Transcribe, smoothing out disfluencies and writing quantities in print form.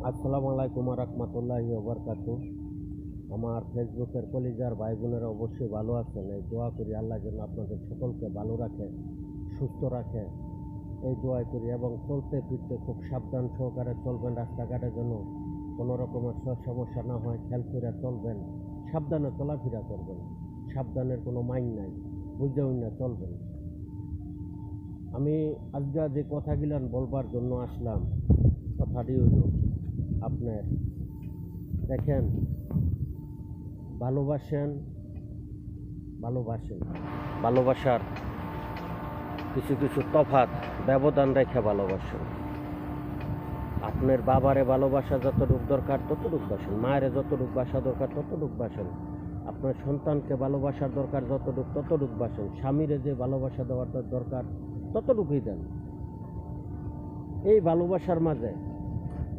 আসসালামু আলাইকুম রহমতুল্লাহি ওবরকাতুহ। আমার ফেসবুকের কলিজার ভাই বোনেরা অবশ্যই ভালো আছেন। এই দোয়া করি আল্লাহ যেন আপনাদের সকলকে ভালো রাখে, সুস্থ রাখে, এই দোয়া করি। এবং চলতে ফিরতে খুব সাবধান সহকারে চলবেন। রাস্তাঘাটে যেন কোনো রকমের সমস্যা না হয়, খেয়াল করে চলবেন, সাবধানে চলাফেরা করবেন। সাবধানের কোনো মাইন নাই, বুঝেও না চলবেন। আমি আজকে যে কথাগুলান বলবার জন্য আসলাম, কথাটি হইল আপনার দেখেন, ভালোবাসেন, ভালোবাসার কিছু কিছু তফাৎ ব্যবধান রেখে ভালোবাসেন। আপনার বাবারে ভালোবাসা যতটুক দরকার ততটুক বাসেন, মায়ের যতটুক বাসা দরকার ততটুক বাসেন, আপনার সন্তানকে ভালোবাসার দরকার ততটুক বাসেন, স্বামীরে যে ভালোবাসা দেওয়ার দরকার ততটুকুই দেন। এই ভালোবাসার মাঝে